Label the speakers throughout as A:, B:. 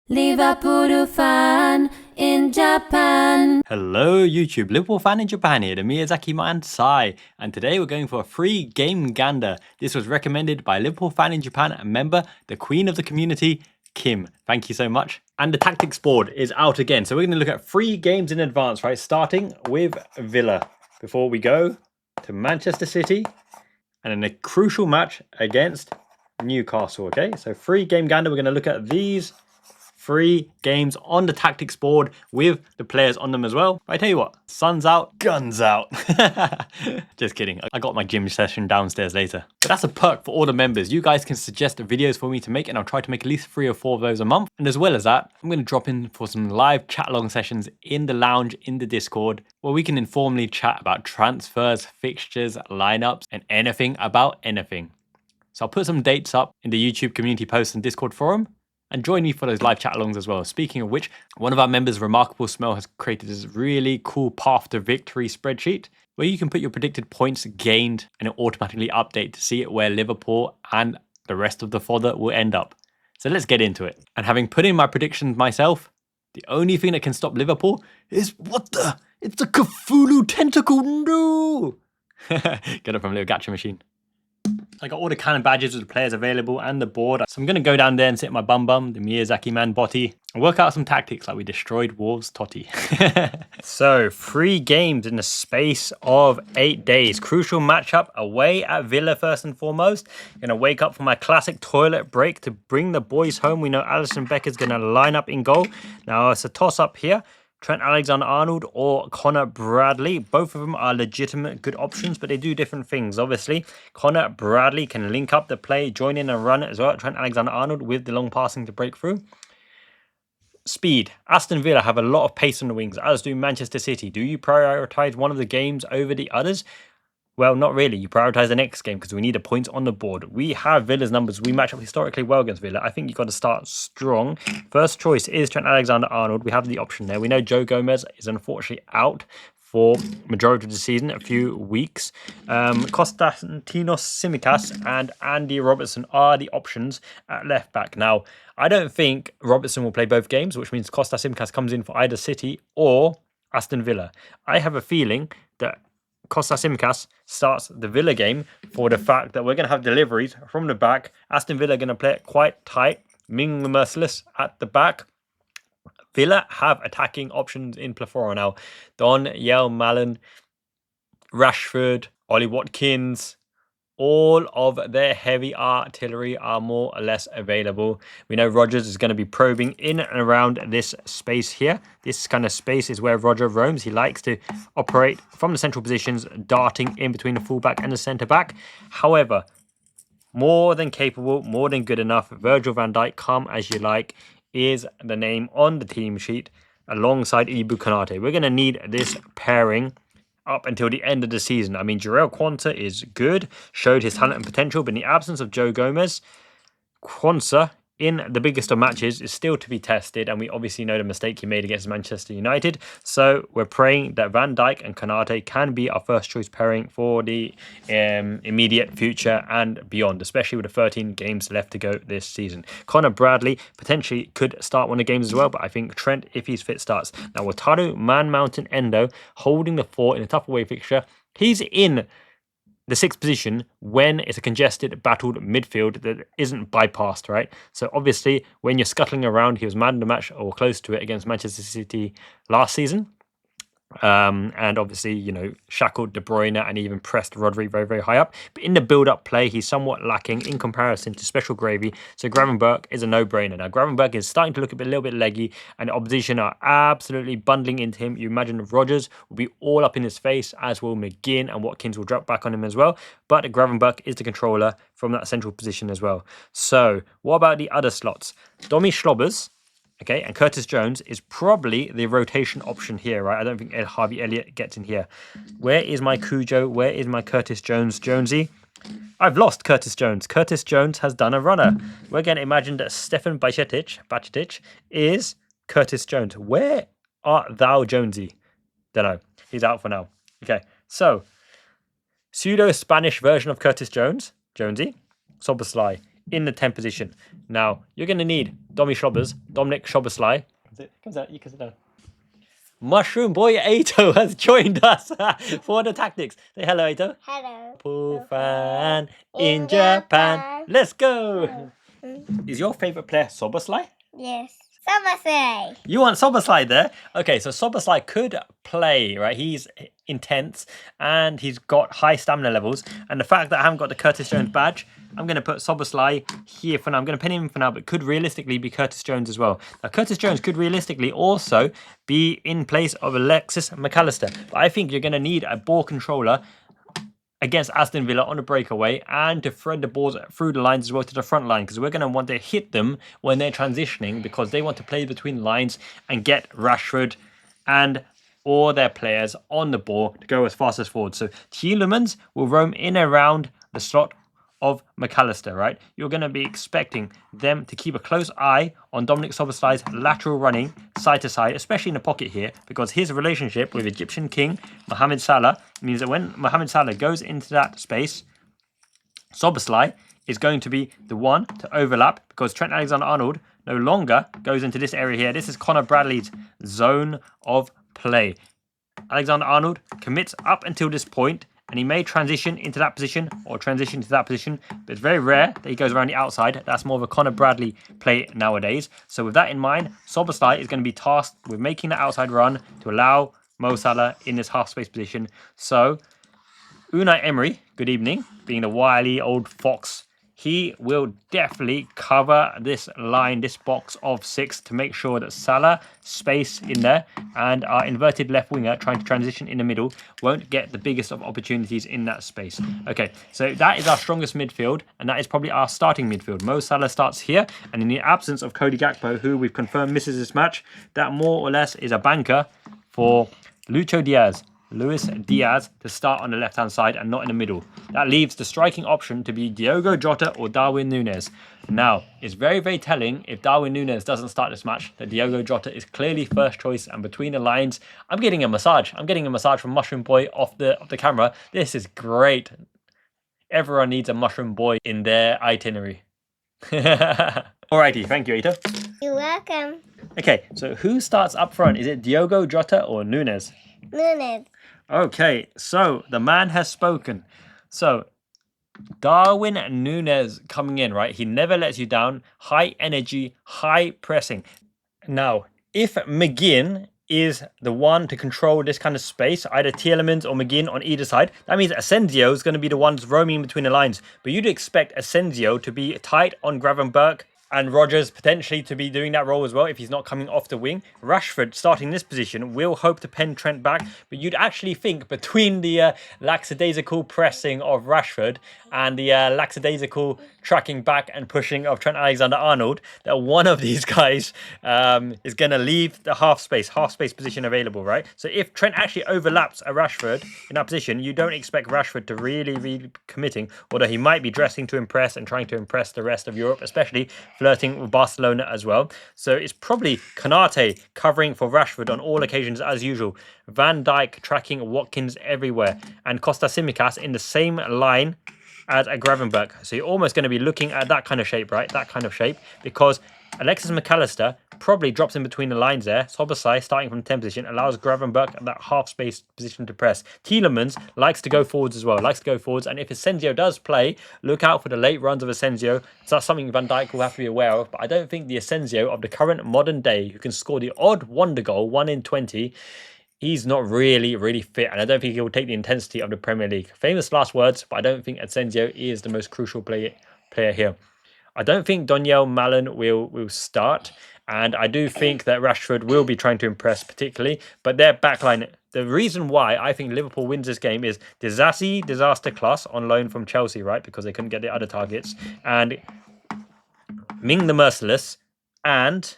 A: Liverpool Fan in Japan.
B: Hello YouTube, Liverpool Fan in Japan here, the Miyazaki man Sai, and today we're going for a free game gander. This was recommended by Liverpool Fan in Japan and member, the queen of the community, Kim. Thank you so much. And the tactics board is out again, so we're going to look at 3 games in advance, right? Starting with Villa, before we go to Manchester City, and in a crucial match against Newcastle, okay? So 3 game gander, we're going to look at these 3 games on the tactics board with the players on them as well. But I tell you what, sun's out, guns out. Just kidding. I got my gym session downstairs later. But that's a perk for all the members. You guys can suggest videos for me to make, and I'll try to make at least 3 or 4 of those a month. And as well as that, I'm going to drop in for some live chat along sessions in the lounge, in the Discord, where we can informally chat about transfers, fixtures, lineups, and anything about anything. So I'll put some dates up in the YouTube community post and Discord forum, and join me for those live chat alongs as well. Speaking of which, one of our members, Remarkable Smell, has created this really cool path to victory spreadsheet where you can put your predicted points gained and it automatically update to see where Liverpool and the rest of the fodder will end up. So let's get into it. And having put in my predictions myself, the only thing that can stop Liverpool is it's the Cthulhu tentacle, no! Get it from a little gacha machine. I got all the cannon badges with the players available and the board. So I'm going to go down there and sit my bum, the Miyazaki man body, and work out some tactics like we destroyed Wolves Totti. So 3 games in the space of 8 days. Crucial matchup away at Villa first and foremost. Going to wake up for my classic toilet break to bring the boys home. We know Alisson Becker's going to line up in goal. Now it's a toss up here. Trent Alexander-Arnold or Connor Bradley. Both of them are legitimate good options, but they do different things, obviously. Connor Bradley can link up the play, join in and run as well. Trent Alexander-Arnold with the long passing to break through. Speed. Aston Villa have a lot of pace on the wings, as do Manchester City. Do you prioritise one of the games over the others? Well, not really. You prioritise the next game because we need a point on the board. We have Villa's numbers. We match up historically well against Villa. I think you've got to start strong. First choice is Trent Alexander-Arnold. We have the option there. We know Joe Gomez is unfortunately out for majority of the season, a few weeks. Konstantinos Tsimikas and Andy Robertson are the options at left back. Now, I don't think Robertson will play both games, which means Kostas Tsimikas comes in for either City or Aston Villa. I have a feeling that Kostas Tsimikas starts the Villa game for the fact that we're going to have deliveries from the back. Aston Villa are going to play it quite tight. Ming the Merciless at the back. Villa have attacking options in plethora now. Don, Yale Mallon, Rashford, Ollie Watkins. All of their heavy artillery are more or less available. We know Rodgers is going to be probing in and around this space here. This kind of space is where Roger roams. He likes to operate from the central positions, darting in between the fullback and the centre-back. However, more than capable, more than good enough. Virgil van Dijk, come as you like, is the name on the team sheet alongside Ibu Konate. We're going to need this pairing up until the end of the season. I mean, Jarell Quansah is good, showed his talent and potential, but in the absence of Joe Gomez, Quansah, in the biggest of matches, is still to be tested, and we obviously know the mistake he made against Manchester United. So we're praying that Van Dijk and Konate can be our first choice pairing for the immediate future and beyond, especially with the 13 games left to go this season. Connor Bradley potentially could start one of the games as well, but I think Trent, if he's fit, starts. Now, Wataru Man Mountain Endo holding the fort in a tough away fixture. He's in the 6th position when it's a congested, battled midfield that isn't bypassed, right? So obviously, when you're scuttling around, he was man of the match or close to it against Manchester City last season. And obviously, you know, shackled De Bruyne and even pressed Rodri very, very high up. But in the build-up play, he's somewhat lacking in comparison to Special Gravy. So Gravenberch is a no-brainer. Now, Gravenberch is starting to look a little bit leggy, and the opposition are absolutely bundling into him. You imagine Rodgers will be all up in his face, as will McGinn, and Watkins will drop back on him as well. But Gravenberch is the controller from that central position as well. So what about the other slots? Domi Schlobbers, okay, and Curtis Jones is probably the rotation option here, right? I don't think Harvey Elliott gets in here. Where is my Cujo? Where is my Curtis Jones Jonesy? I've lost Curtis Jones. Curtis Jones has done a runner. We're going to imagine that Stefan Bajcetic is Curtis Jones. Where art thou, Jonesy? Don't know. He's out for now. Okay, so pseudo-Spanish version of Curtis Jones, Jonesy, Soboslai, in the 10 position. Now, you're going to need Dominic Szoboszlai. Comes out, you can sit down. Mushroom Boy Ato has joined us for the tactics. Say hello, Ato.
C: Hello.
B: Liverpool fan in Japan. Let's go. Is your favourite player Szoboszlai?
C: Yes. Summer.
B: You want Szoboszlai there? Okay, so Szoboszlai could play, right? He's intense and he's got high stamina levels. And the fact that I haven't got the Curtis Jones badge, I'm going to put Szoboszlai here for now. I'm going to pin him for now, but could realistically be Curtis Jones as well. Now, Curtis Jones could realistically also be in place of Alexis McAllister. But I think you're going to need a ball controller against Aston Villa on a breakaway and to thread the balls through the lines as well to the front line, because we're going to want to hit them when they're transitioning, because they want to play between the lines and get Rashford and all their players on the ball to go as fast as forward. So Tielemans will roam in around the slot of McAllister, right? You're going to be expecting them to keep a close eye on Dominic Szoboszlai's lateral running side to side, especially in the pocket here, because his relationship with Egyptian king Mohamed Salah means that when Mohamed Salah goes into that space, Szoboszlai is going to be the one to overlap, because Trent Alexander-Arnold no longer goes into this area here. This is Conor Bradley's zone of play. Alexander-Arnold commits up until this point, and he may transition into that position or transition to that position, but it's very rare that he goes around the outside. That's more of a Conor Bradley play nowadays. So with that in mind, Szoboszlai is going to be tasked with making the outside run to allow Mo Salah in this half-space position. So Unai Emery, good evening, being the wily old fox, he will definitely cover this line, this box of 6, to make sure that Salah, space in there, and our inverted left winger trying to transition in the middle won't get the biggest of opportunities in that space. Okay, so that is our strongest midfield, and that is probably our starting midfield. Mo Salah starts here, and in the absence of Cody Gakpo, who we've confirmed misses this match, that more or less is a banker for Luis Diaz to start on the left-hand side and not in the middle. That leaves the striking option to be Diogo Jota or Darwin Núñez. Now, it's very, very telling if Darwin Núñez doesn't start this match that Diogo Jota is clearly first choice, and between the lines, I'm getting a massage. I'm getting a massage from Mushroom Boy off the camera. This is great. Everyone needs a Mushroom Boy in their itinerary. Alrighty, thank you, Ita.
C: You're welcome.
B: Okay, so who starts up front? Is it Diogo Jota or Núñez?
C: Núñez.
B: Okay, so the man has spoken. So Darwin Núñez coming in, right? He never lets you down. High energy, high pressing. Now, if McGinn is the one to control this kind of space, either Tielemans or McGinn on either side, that means Asensio is going to be the ones roaming between the lines. But you'd expect Asensio to be tight on Gravenberch, and Rodgers potentially to be doing that role as well if he's not coming off the wing. Rashford starting this position will hope to pen Trent back, but you'd actually think between the lackadaisical pressing of Rashford and the lackadaisical tracking back and pushing of Trent Alexander-Arnold that one of these guys is going to leave the half space position available, right? So if Trent actually overlaps a Rashford in that position, you don't expect Rashford to really be committing, although he might be dressing to impress and trying to impress the rest of Europe, especially flirting with Barcelona as well. So it's probably Konate covering for Rashford on all occasions as usual. Van Dijk tracking Watkins everywhere. And Costa Simicas in the same line as a Gravenberch. So you're almost going to be looking at that kind of shape, right? That kind of shape. Because Alexis McAllister probably drops in between the lines there. Szoboszlai starting from 10 position allows Gravenberch that half space position to press. Tielemans likes to go forwards as well, and if Asensio does play, look out for the late runs of Asensio. So that's something Van Dijk will have to be aware of, but I don't think the Asensio of the current modern day who can score the odd wonder goal, 1 in 20, he's not really fit, and I don't think he will take the intensity of the Premier League. Famous last words, but I don't think Asensio is the most crucial player here. I don't think Daniel Malen will start, and I do think that Rashford will be trying to impress particularly, but their backline, the reason why I think Liverpool wins this game is Decisive, disaster class on loan from Chelsea, right, because they couldn't get the other targets, and Ming the Merciless, and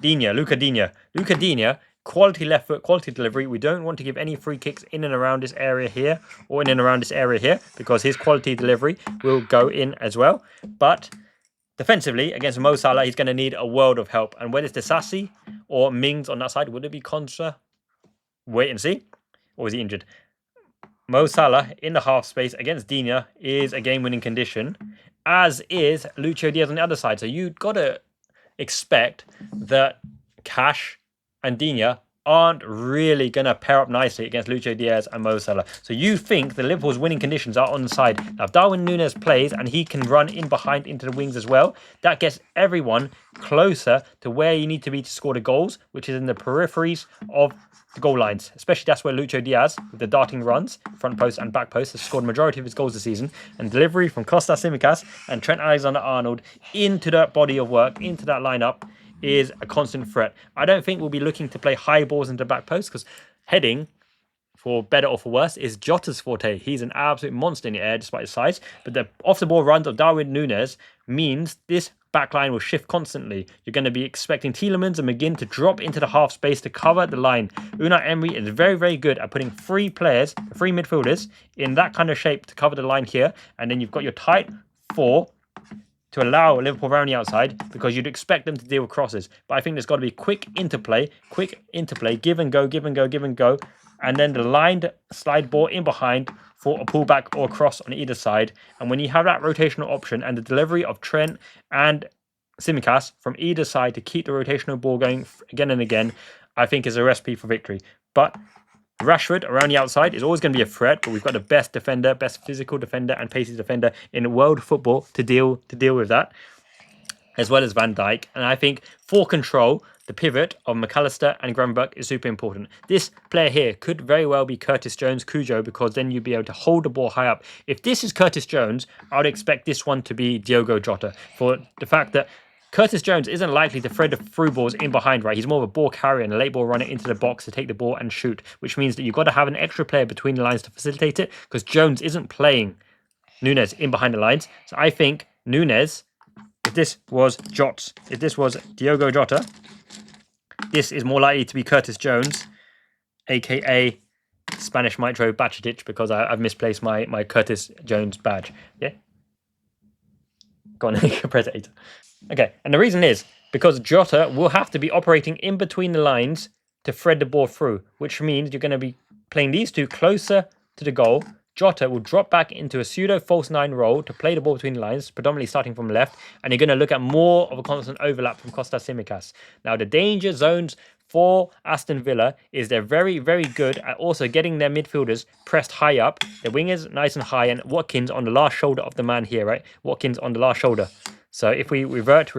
B: Luca Digne, quality left foot, quality delivery. We don't want to give any free kicks in and around this area here, or in and around this area here, because his quality delivery will go in as well, but defensively, against Mo Salah, he's going to need a world of help. And whether it's Decisive or Mings on that side, would it be Konsa? Wait and see. Or is he injured? Mo Salah in the half space against Digne is a game-winning condition. as is Lucho Diaz on the other side. So you've got to expect that Cash and Digne aren't really going to pair up nicely against Lucho Diaz and Mo Salah. So you think the Liverpool's winning conditions are on the side. Now, if Darwin Núñez plays and he can run in behind into the wings as well, that gets everyone closer to where you need to be to score the goals, which is in the peripheries of the goal lines. Especially that's where Lucho Diaz, with the darting runs, front post and back post, has scored the majority of his goals this season. And delivery from Kostas Tsimikas and Trent Alexander-Arnold into that body of work, into that lineup, is a constant threat. I don't think we'll be looking to play high balls into the back post because heading, for better or for worse, is Jota's forte. He's an absolute monster in the air despite his size. But the off-the-ball runs of Darwin Núñez means this backline will shift constantly. You're going to be expecting Tielemans and McGinn to drop into the half space to cover the line. Unai Emery is very, very good at putting three midfielders in that kind of shape to cover the line here. And then you've got your tight four to allow Liverpool around the outside because you'd expect them to deal with crosses. But I think there's got to be quick interplay, give and go, and then the lined slide ball in behind for a pullback or a cross on either side. And when you have that rotational option and the delivery of Trent and Tsimikas from either side to keep the rotational ball going again and again, I think is a recipe for victory. But Rashford around the outside is always going to be a threat, but we've got the best defender, best physical defender and pacey defender in world football to deal with that, as well as Van Dijk. And I think for control, the pivot of McAllister and Gravenberch is super important. This player here could very well be Curtis Jones, Cujo, because then you'd be able to hold the ball high up. If this is Curtis Jones, I would expect this one to be Diogo Jota, for the fact that Curtis Jones isn't likely to thread the through balls in behind, right? He's more of a ball carrier and a late ball runner into the box to take the ball and shoot, which means that you've got to have an extra player between the lines to facilitate it because Jones isn't playing Núñez in behind the lines. So I think Núñez, if this was Diogo Jota, this is more likely to be Curtis Jones, aka Spanish Maestro Bacetic, because I've misplaced my Curtis Jones badge. Yeah? Go on, press it. Okay, and the reason is because Jota will have to be operating in between the lines to thread the ball through, which means you're going to be playing these two closer to the goal. Jota will drop back into a pseudo false nine role to play the ball between the lines, predominantly starting from left, and you're going to look at more of a constant overlap from Kostas Tsimikas. Now, the danger zones for Aston Villa is they're very, very good at also getting their midfielders pressed high up, their wingers nice and high, and Watkins on the last shoulder of the man here, right? Watkins on the last shoulder. So if we revert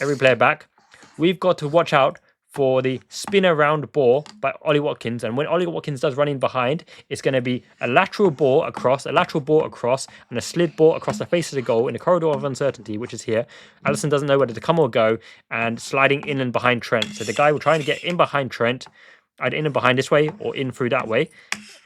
B: every player back, we've got to watch out for the spin around ball by Ollie Watkins. And when Ollie Watkins does run in behind, it's going to be a lateral ball across, and a slid ball across the face of the goal in the corridor of uncertainty, which is here. Alisson doesn't know whether to come or go, and sliding in and behind Trent. So the guy will try to get in behind Trent, either in and behind this way or in through that way,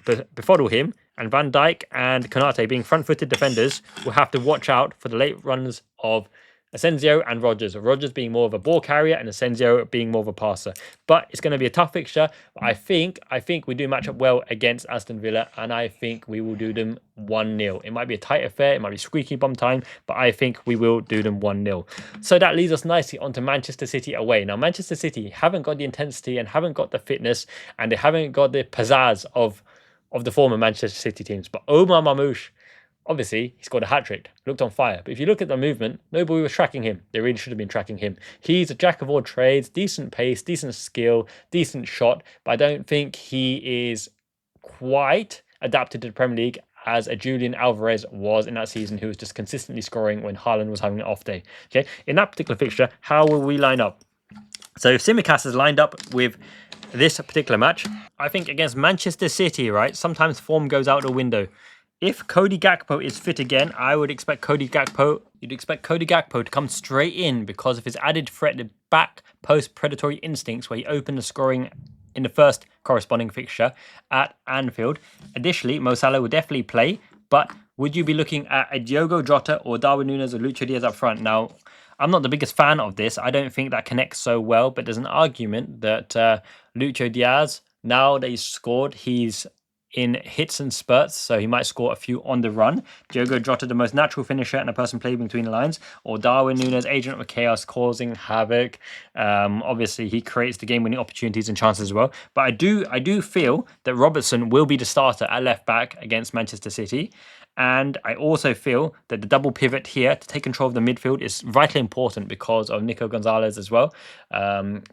B: but befuddle him. And Van Dijk and Konate, being front-footed defenders, will have to watch out for the late runs of Asensio and Rodgers. Rodgers being more of a ball carrier and Asensio being more of a passer. But it's going to be a tough fixture. I think we do match up well against Aston Villa, and I think we will do them 1-0. It might be a tight affair, it might be squeaky bum time, but I think we will do them 1-0. So that leads us nicely onto Manchester City away. Now, Manchester City haven't got the intensity and haven't got the fitness, and they haven't got the pizzazz of the former Manchester City teams. But Omar Mamouche, obviously, he scored a hat-trick, looked on fire. But if you look at the movement, nobody was tracking him. They really should have been tracking him. He's a jack of all trades, decent pace, decent skill, decent shot. But I don't think he is quite adapted to the Premier League as a Julian Alvarez was in that season, who was just consistently scoring when Haaland was having an off day. Okay, in that particular fixture, how will we line up? So if Tsimikas is lined up with this particular match, I think against Manchester City, right, sometimes form goes out the window. If Cody Gakpo is fit again, I would expect you'd expect Cody Gakpo to come straight in because of his added threat, the back post predatory instincts, where he opened the scoring in the first corresponding fixture at Anfield. Additionally, Mo Salah will definitely play, but would you be looking at a Diogo Jota or Darwin Núñez or Lucho Diaz up front? Now, I'm not the biggest fan of this. I don't think that connects so well, but there's an argument that Lucho Diaz, now that he's scored, he's in hits and spurts, so he might score a few on the run. Diogo Jota, the most natural finisher and a person playing between the lines, or Darwin Núñez, agent of chaos, causing havoc. Obviously, he creates the game-winning opportunities and chances as well. But I do feel that Robertson will be the starter at left back against Manchester City. And I also feel that the double pivot here to take control of the midfield is vitally important because of Nico Gonzalez as well.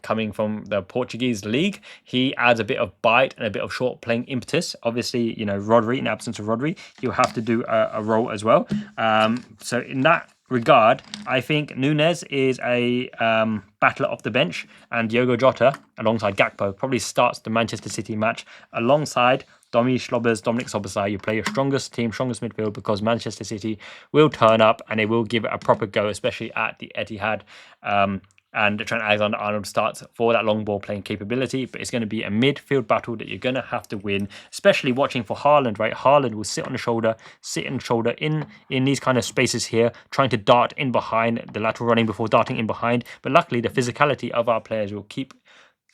B: Coming from the Portuguese league, he adds a bit of bite and a bit of short playing impetus. Obviously, Rodri, in absence of Rodri, he'll have to do a role as well. So in that regard, I think Nunes is a battler off the bench, and Diogo Jota, alongside Gakpo, probably starts the Manchester City match alongside Dominic Szoboszlai. You play your strongest team, strongest midfield, because Manchester City will turn up and they will give it a proper go, especially at the Etihad. And Trent Alexander-Arnold starts for that long ball playing capability, but it's going to be a midfield battle that you're going to have to win, especially watching for Haaland, right? Haaland will sit in the shoulder in these kind of spaces here, trying to dart in behind the lateral running before darting in behind. But luckily, the physicality of our players will keep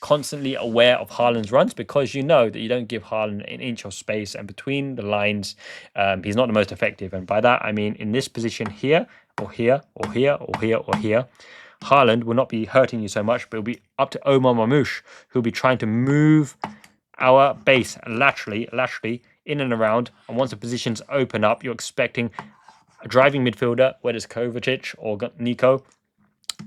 B: constantly aware of Haaland's runs, because you know that you don't give Haaland an inch of space, and between the lines, he's not the most effective. And by that, I mean in this position here, or here, or here, or here, or here, Haaland will not be hurting you so much, but it'll be up to Omar Mamouche, who'll be trying to move our base laterally in and around. And once the positions open up, you're expecting a driving midfielder, whether it's Kovacic or Nico,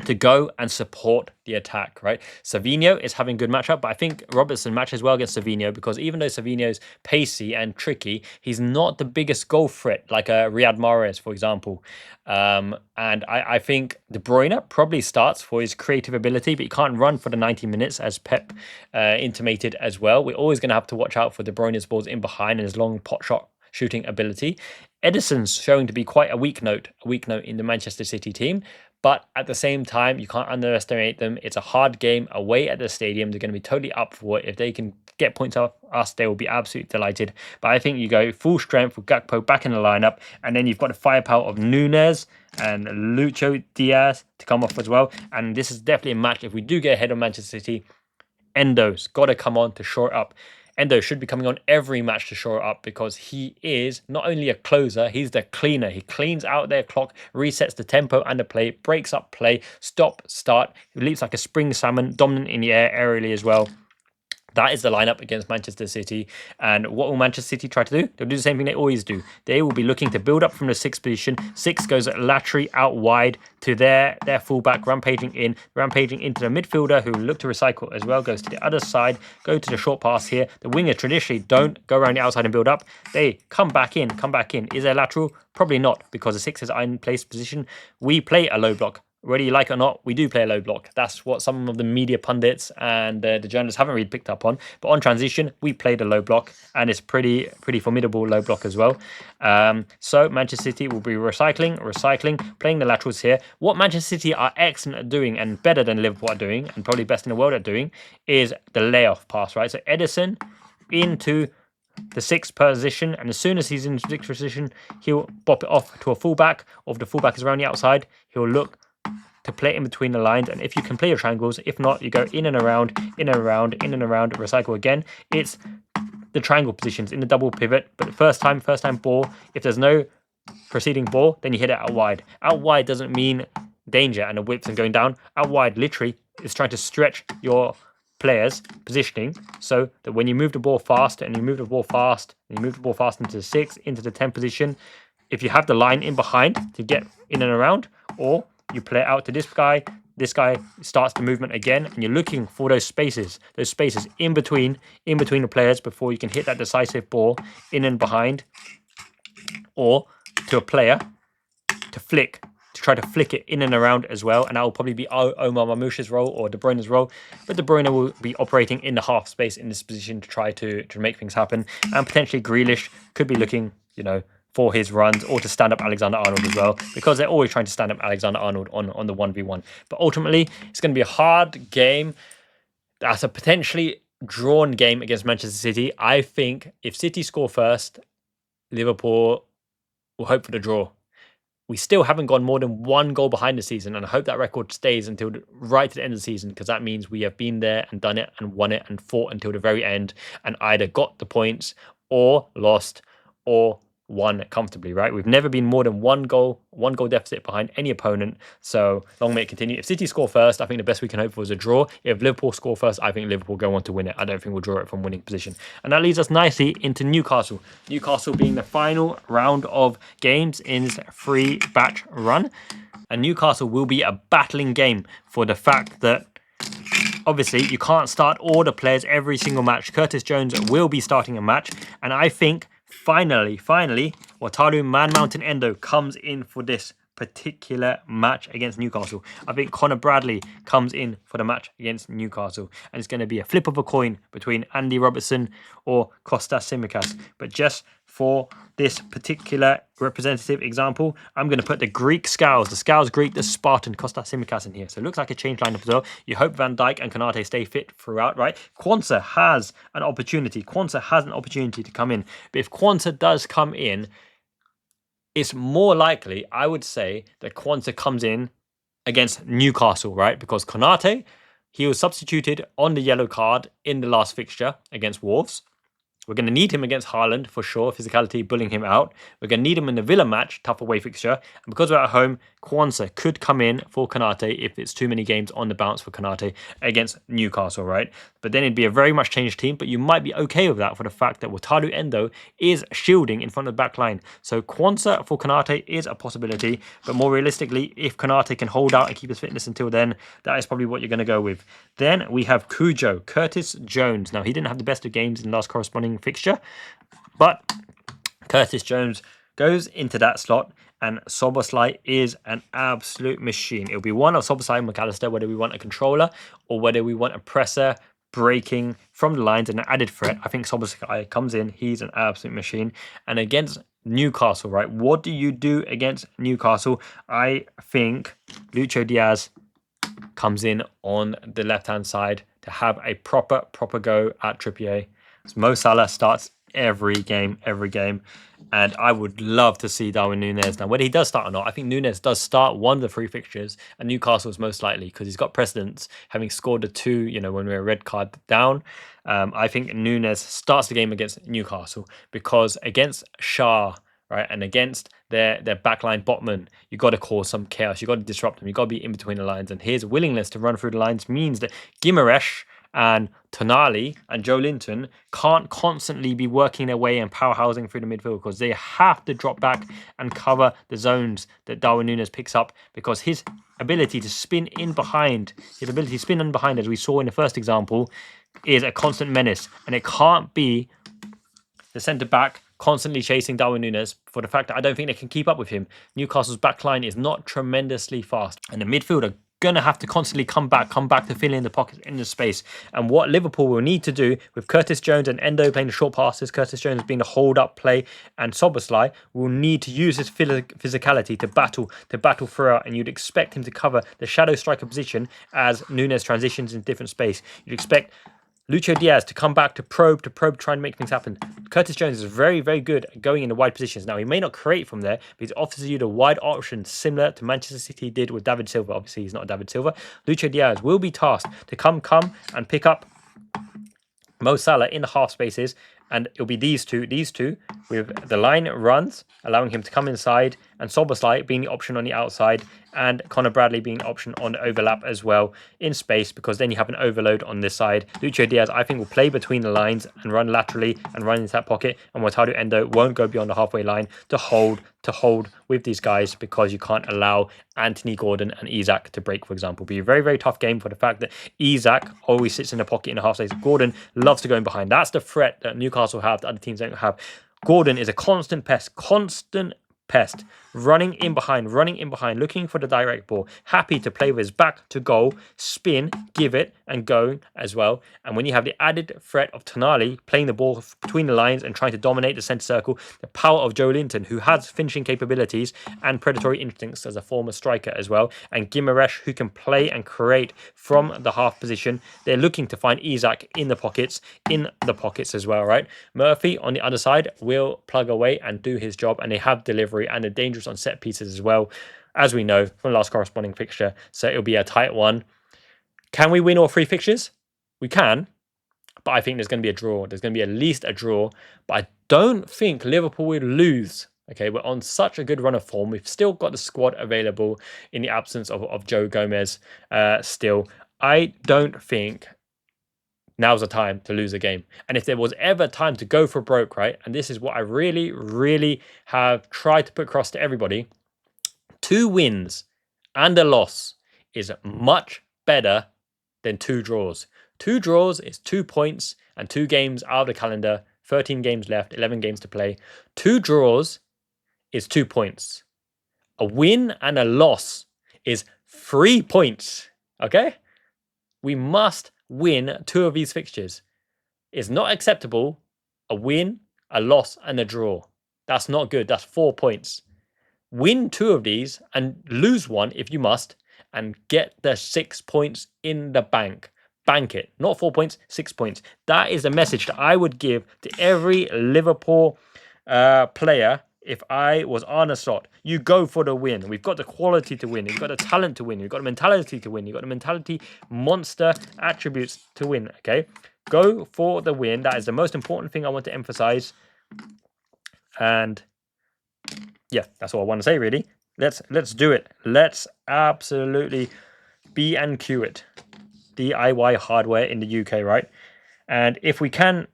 B: to go and support the attack, right? Savinho is having a good matchup, but I think Robertson matches well against Savinho, because even though Savinho's pacey and tricky, he's not the biggest goal threat like a Riyad Mahrez, for example. And I think De Bruyne probably starts for his creative ability, but he can't run for the 90 minutes, as Pep intimated as well. We're always going to have to watch out for De Bruyne's balls in behind and his long pot shot shooting ability. Edison's showing to be quite a weak note in the Manchester City team. But at the same time, you can't underestimate them. It's a hard game away at the stadium. They're going to be totally up for it. If they can get points off us, they will be absolutely delighted. But I think you go full strength with Gakpo back in the lineup, and then you've got the firepower of Nunes and Lucho Diaz to come off as well. And this is definitely a match. If we do get ahead of Manchester City, Endo's got to come on to shore it up. Endo should be coming on every match to shore it up, because he is not only a closer, he's the cleaner. He cleans out their clock, resets the tempo and the play, breaks up play, stop, start. He leaps like a spring salmon, dominant in the air, aerially as well. That is the lineup against Manchester City. And what will Manchester City try to do? They'll do the same thing they always do. They will be looking to build up from the sixth position. Six goes laterally out wide to their fullback, rampaging into the midfielder, who will look to recycle as well, goes to the other side, go to the short pass here. The wingers traditionally don't go around the outside and build up. They come back in. Is there lateral? Probably not, because the six is in place position. We play a low block. Whether you like it or not, we do play a low block. That's what some of the media pundits and the journalists haven't really picked up on. But on transition, we played a low block, and it's pretty formidable low block as well. So Manchester City will be recycling, playing the laterals here. What Manchester City are excellent at doing, and better than Liverpool are doing, and probably best in the world at doing, is the layoff pass, right? So Edison into the sixth position, and as soon as he's in the sixth position, he'll bop it off to a fullback, or if the fullback is around the outside, he'll look to play in between the lines. And if you can play your triangles, if not, you go in and around, recycle again. It's the triangle positions in the double pivot, but first time ball. If there's no preceding ball, then you hit it out wide. Out wide doesn't mean danger and the whips and going down. Out wide literally is trying to stretch your players' positioning, so that when you move the ball fast into the 6, into the 10 position, if you have the line in behind to get in and around, or you play it out to this guy starts the movement again, and you're looking for those spaces in between the players before you can hit that decisive ball in and behind, or to a player to try to flick it in and around as well. And that will probably be Omar Mamouche's role or De Bruyne's role, but De Bruyne will be operating in the half space in this position to try to make things happen. And potentially Grealish could be looking, for his runs, or to stand up Alexander-Arnold as well, because they're always trying to stand up Alexander-Arnold on the 1v1. But ultimately, it's going to be a hard game. That's a potentially drawn game against Manchester City. I think if City score first, Liverpool will hope for the draw. We still haven't gone more than one goal behind the season, and I hope that record stays until right to the end of the season, because that means we have been there and done it and won it and fought until the very end, and either got the points or lost or won comfortably, right? We've never been more than one goal deficit behind any opponent. So long may it continue. If City score first, I think the best we can hope for is a draw. If Liverpool score first, I think Liverpool go on to win it. I don't think we'll draw it from winning position. And that leads us nicely into Newcastle. Newcastle being the final round of games in this 3-batch run. And Newcastle will be a battling game for the fact that obviously you can't start all the players every single match. Curtis Jones will be starting a match. And I think finally, Wataru Man Mountain Endo comes in for this particular match against Newcastle. I think Connor Bradley comes in for the match against Newcastle. And it's going to be a flip of a coin between Andy Robertson or Kostas Tsimikas. But just for this particular representative example, I'm going to put the Greek Scows, the Scows Greek, the Spartan, Kostas Tsimikas in here. So it looks like a change lineup as well. You hope Van Dijk and Konate stay fit throughout, right? Quansah has an opportunity. To come in. But if Quansah does come in, it's more likely, I would say, that Quansah comes in against Newcastle, right? Because Konate, he was substituted on the yellow card in the last fixture against Wolves. We're going to need him against Haaland for sure, physicality, bullying him out. We're going to need him in the Villa match, tough away fixture. And because we're at home, Quansah could come in for Konate if it's too many games on the bounce for Konate against Newcastle, right? But then it'd be a very much changed team, but you might be okay with that for the fact that Wataru Endo is shielding in front of the back line. So Quansah for Konate is a possibility, but more realistically, if Konate can hold out and keep his fitness until then, that is probably what you're going to go with. Then we have Cujo, Curtis Jones. Now, he didn't have the best of games in the last corresponding fixture, but Curtis Jones goes into that slot, and Szoboszlai is an absolute machine. It'll be one of Szoboszlai and McAllister, whether we want a controller or whether we want a presser breaking from the lines and an added threat. I think Szoboszlai comes in. He's an absolute machine. And against Newcastle, right? What do you do against Newcastle? I think Lucho Diaz comes in on the left-hand side to have a proper go at Trippier. So Mo Salah starts every game. And I would love to see Darwin Núñez. Now, whether he does start or not, I think Núñez does start one of the 3 fixtures, and Newcastle is most likely because he's got precedence, having scored the 2, when we were a red card down. I think Núñez starts the game against Newcastle because against Shah, right, and against their backline botman, you got to cause some chaos. You got to disrupt them. You got to be in between the lines. And his willingness to run through the lines means that Guimaraes and Tonali and Joe Linton can't constantly be working their way and powerhousing through the midfield because they have to drop back and cover the zones that Darwin Núñez picks up, because his ability to spin in behind, as we saw in the first example, is a constant menace. And it can't be the centre-back constantly chasing Darwin Núñez for the fact that I don't think they can keep up with him. Newcastle's backline is not tremendously fast, and the midfield are going to have to constantly come back to fill in the pockets in the space. And what Liverpool will need to do with Curtis Jones and Endo playing the short passes, Curtis Jones being the hold-up play, and Szoboszlai will need to use his physicality to battle throughout, and you'd expect him to cover the shadow striker position as Núñez transitions in different space. You'd expect Lucho Diaz to come back to probe, try and make things happen. Curtis Jones is very, very good at going in the wide positions. Now, he may not create from there, but he offers you the wide option similar to Manchester City did with David Silva. Obviously, he's not David Silva. Lucho Diaz will be tasked to come and pick up Mo Salah in the half spaces, and it'll be these two with the line runs, allowing him to come inside, and Szoboszlai being the option on the outside, and Connor Bradley being the option on the overlap as well in space, because then you have an overload on this side. Lucho Diaz, I think, will play between the lines and run laterally and run into that pocket, and Wataru Endo won't go beyond the halfway line to hold with these guys, because you can't allow Anthony Gordon and Isak to break, for example. It'll be a very, very tough game for the fact that Isak always sits in the pocket in the half space. Gordon loves to go in behind. That's the threat that Newcastle have that other teams don't have. Gordon is a constant pest, running in behind, looking for the direct ball, happy to play with his back to goal, spin, give it, and go as well. And when you have the added threat of Tonali playing the ball between the lines and trying to dominate the centre circle, the power of Joe Linton, who has finishing capabilities and predatory instincts as a former striker as well, and Guimaraes, who can play and create from the half position, they're looking to find Isak in the pockets as well, right? Murphy on the other side will plug away and do his job, and they have delivery and they're dangerous on set pieces as well, as we know from the last corresponding fixture. So it'll be a tight one. Can we win all 3 fixtures? We can, but I think there's going to be a draw. There's going to be at least a draw, but I don't think Liverpool will lose. Okay, we're on such a good run of form. We've still got the squad available in the absence of Joe Gomez still. I don't think now's the time to lose a game. And if there was ever time to go for broke, right? And this is what I really, really have tried to put across to everybody. 2 wins and a loss is much better than 2 draws. 2 draws is 2 points and 2 games out of the calendar. 13 games left, 11 games to play. 2 draws is 2 points. A win and a loss is 3 points. Okay? We must win 2 of these fixtures. It's not acceptable. A win, a loss, and a draw. That's not good. That's 4 points. Win 2 of these and lose 1 if you must, and get the 6 points in the bank. Bank it. Not 4 points, 6 points. That is the message that I would give to every Liverpool player if I was Arne Slot. You go for the win. We've got the quality to win. We've got the talent to win. We've got the mentality to win. You've got the mentality monster attributes to win. Okay? Go for the win. That is the most important thing I want to emphasize. And yeah, that's all I want to say, really. Let's do it. Let's absolutely B&Q it. DIY hardware in the UK, right? And if we can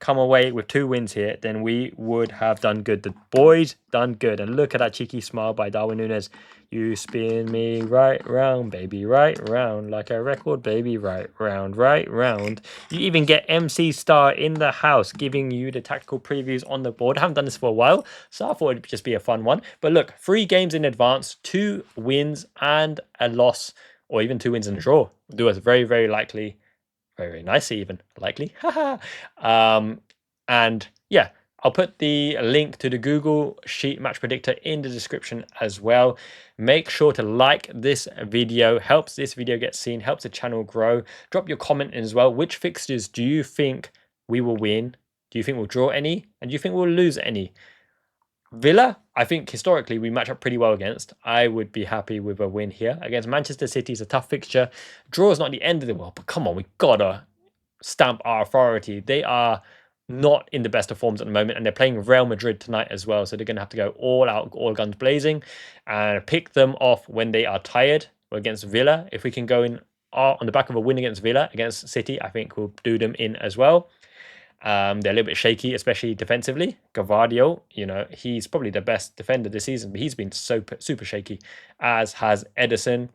B: come away with 2 wins here, then we would have done good. The boys done good. And look at that cheeky smile by Darwin Núñez. You spin me right round, baby, right round, like a record, baby, right round, right round. You even get MC Star in the house giving you the tactical previews on the board. I haven't done this for a while, so I thought it'd just be a fun one. But look, 3 games in advance, 2 wins and a loss, or even 2 wins and a draw. Do us very, very likely. Very nicely, even likely. And yeah, I'll put the link to the Google Sheet Match Predictor in the description as well. Make sure to like this video. Helps this video get seen, helps the channel grow. Drop your comment in as well. Which fixtures do you think we will win? Do you think we'll draw any? And do you think we'll lose any? Villa, I think historically we match up pretty well against. I would be happy with a win here. Against Manchester City is a tough fixture. Draw is not the end of the world, but come on, we gotta stamp our authority. They are not in the best of forms at the moment, and they're playing Real Madrid tonight as well, so they're going to have to go all out, all guns blazing, and pick them off when they are tired. Against Villa, if we can go in on the back of a win against Villa, against City, I think we'll do them in as well. They're a little bit shaky, especially defensively. Gavardio, you know, he's probably the best defender this season, but he's been super shaky, as has Edison.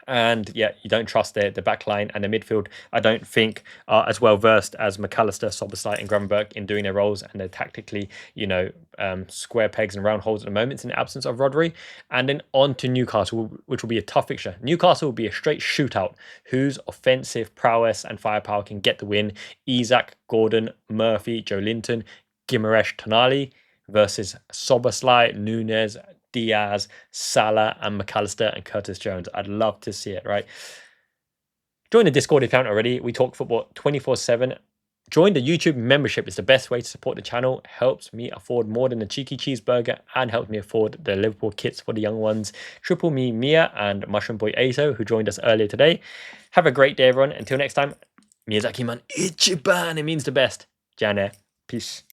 B: And yeah, you don't trust the back line, and the midfield, I don't think are as well versed as McAllister, Soboslai, and Gravenberch in doing their roles, and they're tactically, you know, square pegs and round holes at the moment in the absence of Rodri. And then on to Newcastle, which will be a tough fixture. Newcastle will be a straight shootout. Whose offensive prowess and firepower can get the win? Isak, Gordon, Murphy, Joe Linton, Gimaresh, Tonali versus Soboslai, Núñez, Diaz, Salah, and McAllister and Curtis Jones. I'd love to see it, right? Join the Discord account already. We talk football 24/7. Join the YouTube membership. It's the best way to support the channel. Helps me afford more than a cheeky cheeseburger and helps me afford the Liverpool kits for the young ones. Triple Me Mia and Mushroom Boy Azo, who joined us earlier today. Have a great day, everyone. Until next time, Miyazaki man, Ichiban. It means the best. Jane. Peace.